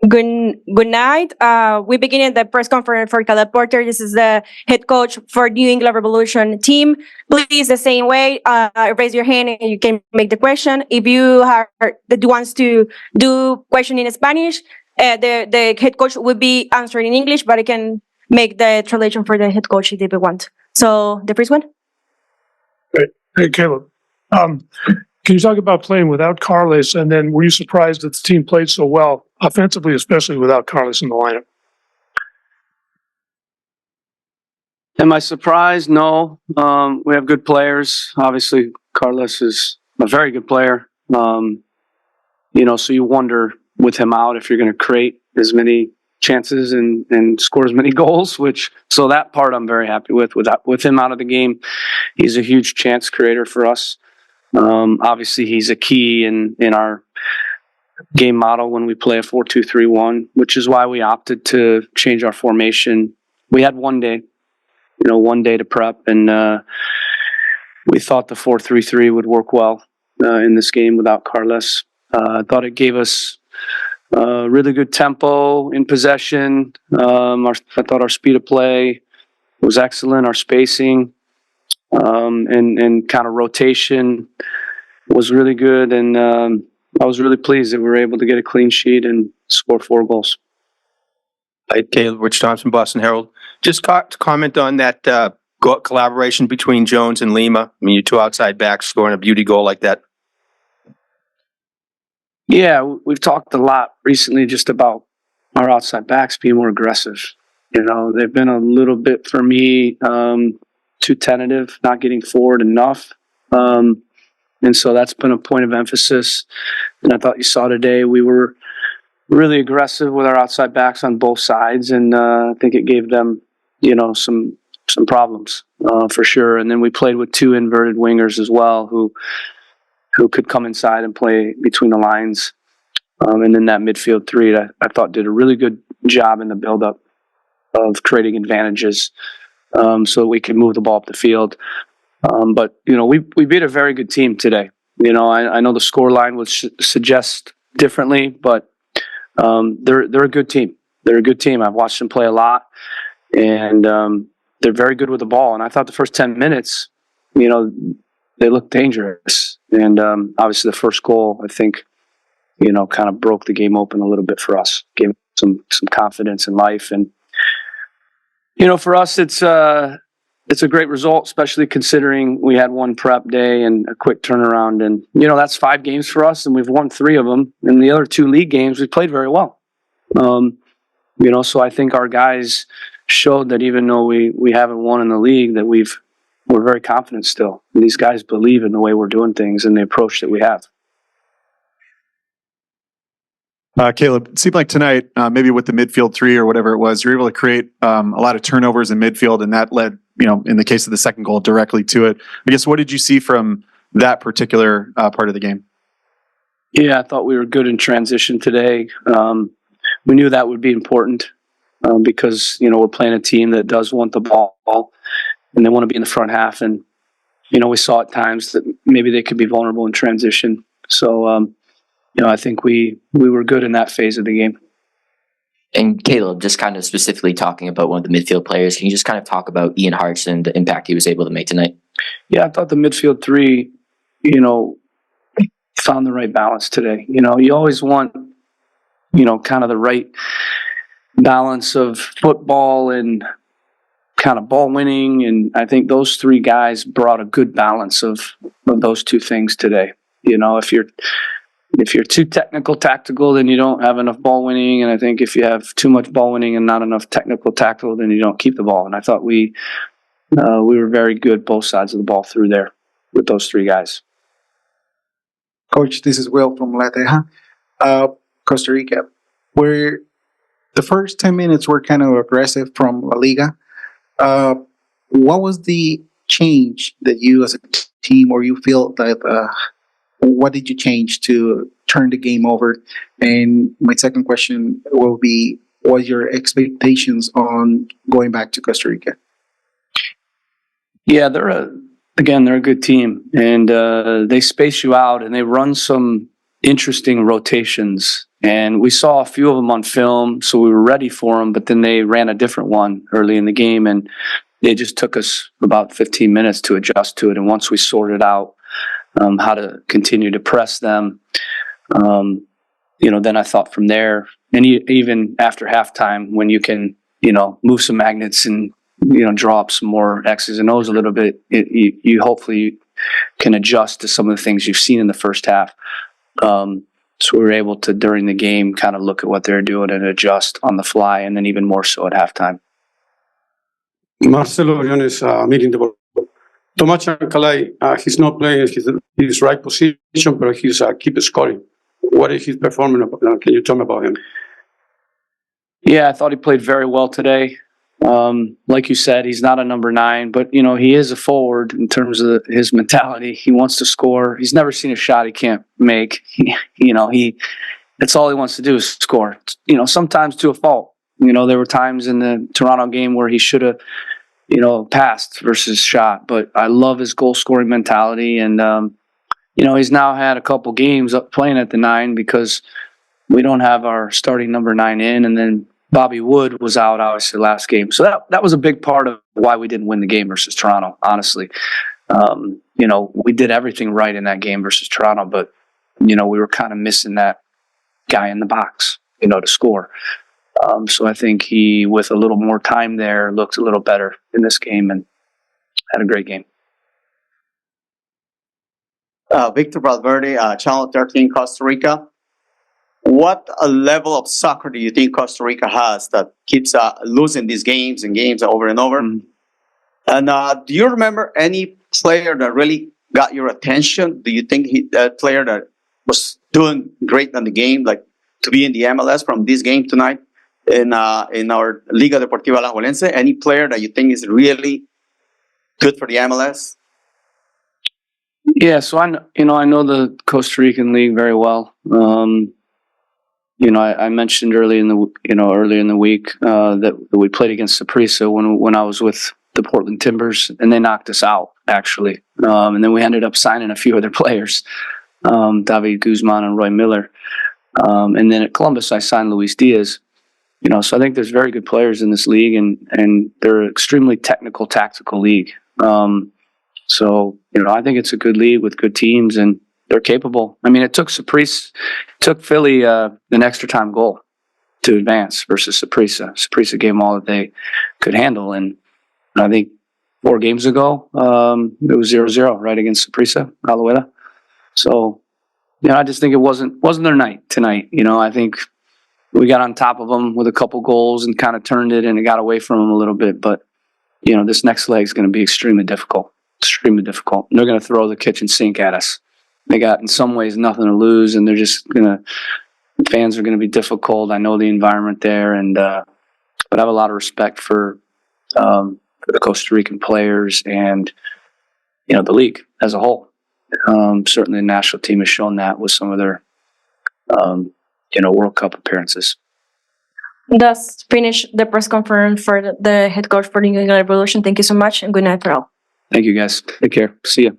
Good night. We begin the press conference for Caleb Porter. This is the head coach for New England Revolution team. Please, the same way, raise your hand and you can make the question. If you are that wants to do question in Spanish, the head coach will be answering in English, but I can make the translation for the head coach if they want. So the first one. Hey, Caleb. Can you talk about playing without Carlos, and then were you surprised that the team played so well, offensively, especially without Carlos in the lineup? Am I surprised? No. We have good players. Obviously, Carlos is a very good player. So you wonder with him out if you're going to create as many chances and score as many goals, so that part I'm very happy with. With him out of the game, he's a huge chance creator for us. Obviously, he's a key in our game model when we play a 4-2-3-1, which is why we opted to change our formation. We had one day to prep, and we thought the 4-3-3 would work well in this game without Carlos. I thought it gave us really good tempo in possession. I thought our speed of play was excellent. Our spacing and kind of rotation was really good, and I was really pleased that we were able to get a clean sheet and score 4 goals. Hi, Caleb. Rich Thompson, Boston Herald. Just comment on that collaboration between Jones and Lima. I mean, your 2 outside backs scoring a beauty goal like that. Yeah, we've talked a lot recently just about our outside backs being more aggressive. They've been a little bit, for me, too tentative, not getting forward enough. And so that's been a point of emphasis. And I thought you saw today we were really aggressive with our outside backs on both sides, and I think it gave them, some problems for sure. And then we played with 2 inverted wingers as well, who could come inside and play between the lines. And then that midfield 3, I thought did a really good job in the build-up of creating advantages so that we could move the ball up the field. But we beat a very good team today. I know the score line would suggest differently, but they're a good team. They're a good team. I've watched them play a lot, and they're very good with the ball. And I thought the first 10 minutes, they looked dangerous. And obviously the first goal, I think, kind of broke the game open a little bit for us, gave some confidence in life. And for us, it's a great result, especially considering we had 1 prep day and a quick turnaround. And, that's 5 games for us, and we've won 3 of them. And the other 2 league games, we played very well. So I think our guys showed that even though we haven't won in the league, that we're very confident still. And these guys believe in the way we're doing things and the approach that we have. Caleb, it seemed like tonight, maybe with the midfield 3 or whatever it was, you were able to create a lot of turnovers in midfield, and that led, in the case of the second goal, directly to it. I guess, what did you see from that particular part of the game? Yeah, I thought we were good in transition today. We knew that would be important because, we're playing a team that does want the ball and they want to be in the front half. And, we saw at times that maybe they could be vulnerable in transition. So, I think we were good in that phase of the game. And Caleb, just kind of specifically talking about one of the midfield players, can you just kind of talk about Ian Hartz and the impact he was able to make tonight? Yeah, I thought the midfield 3, found the right balance today. You always want, kind of the right balance of football and kind of ball winning. And I think those 3 guys brought a good balance of those 2 things today. If you're too technical, tactical, then you don't have enough ball winning. And I think if you have too much ball winning and not enough technical, tactical, then you don't keep the ball. And I thought we were very good both sides of the ball through there with those 3 guys. Coach, this is Will from La Teja, Costa Rica, where the first 10 minutes were kind of aggressive from La Liga. What was the change that you as a team, or you feel that what did you change to turn the game over? And my second question will be, what are your expectations on going back to Costa Rica? Yeah, they're a good team, and they space you out, and they run some interesting rotations And we saw a few of them on film, so we were ready for them, but then they ran a different one early in the game, and it just took us about 15 minutes to adjust to it. And once we sorted out how to continue to press them, then I thought from there, and even after halftime, when you can, move some magnets and, draw up some more X's and O's a little bit, you hopefully can adjust to some of the things you've seen in the first half. So we were able to, during the game, kind of look at what they're doing and adjust on the fly, and then even more so at halftime. Marcelo Orion is meeting the ball. Tomas Chancalay, he's not playing his right position, but he's keep scoring. What is his performance? Can you tell me about him? Yeah, I thought he played very well today. Like you said, he's not a number 9, but he is a forward in terms of his mentality. He wants to score. He's never seen a shot he can't make. That's all he wants to do is score. Sometimes to a fault. There were times in the Toronto game where he should have, passed versus shot. But I love his goal scoring mentality, and he's now had a couple games up playing at the 9 because we don't have our starting number 9 in, and then Bobby Wood was out, obviously, last game. So that was a big part of why we didn't win the game versus Toronto, honestly. We did everything right in that game versus Toronto, but, we were kind of missing that guy in the box, to score. So I think he, with a little more time there, looked a little better in this game and had a great game. Victor Valverde, Channel 13, Costa Rica. What level of soccer do you think Costa Rica has that keeps losing these games and games over and over? Mm-hmm. And do you remember any player that really got your attention? Do you think that player that was doing great in the game, like to be in the MLS from this game tonight in our Liga Deportiva Alajuelense? Any player that you think is really good for the MLS? Yeah, so I know the Costa Rican league very well. I mentioned early in the week that we played against Saprissa when I was with the Portland Timbers, and they knocked us out, actually. And then we ended up signing a few other players, David Guzman and Roy Miller. And then at Columbus, I signed Luis Diaz. So I think there's very good players in this league, and they're an extremely technical, tactical league. So I think it's a good league with good teams, and they're capable. I mean, it took Philly an extra time goal to advance versus Saprissa. Saprissa gave them all that they could handle, and I think 4 games ago it was 0-0 right against Saprissa, Alajuela. So I just think it wasn't their night tonight. I think we got on top of them with a couple goals and kind of turned it, and it got away from them a little bit. But this next leg is going to be extremely difficult. Extremely difficult. And they're going to throw the kitchen sink at us. They got, in some ways, nothing to lose, and they're just fans are going to be difficult. I know the environment there, but I have a lot of respect for the Costa Rican players and, the league as a whole. Certainly the national team has shown that with some of their, World Cup appearances. Thus finish the press conference for the head coach for the New England Revolution. Thank you so much, and good night for all. Thank you, guys. Take care. See you.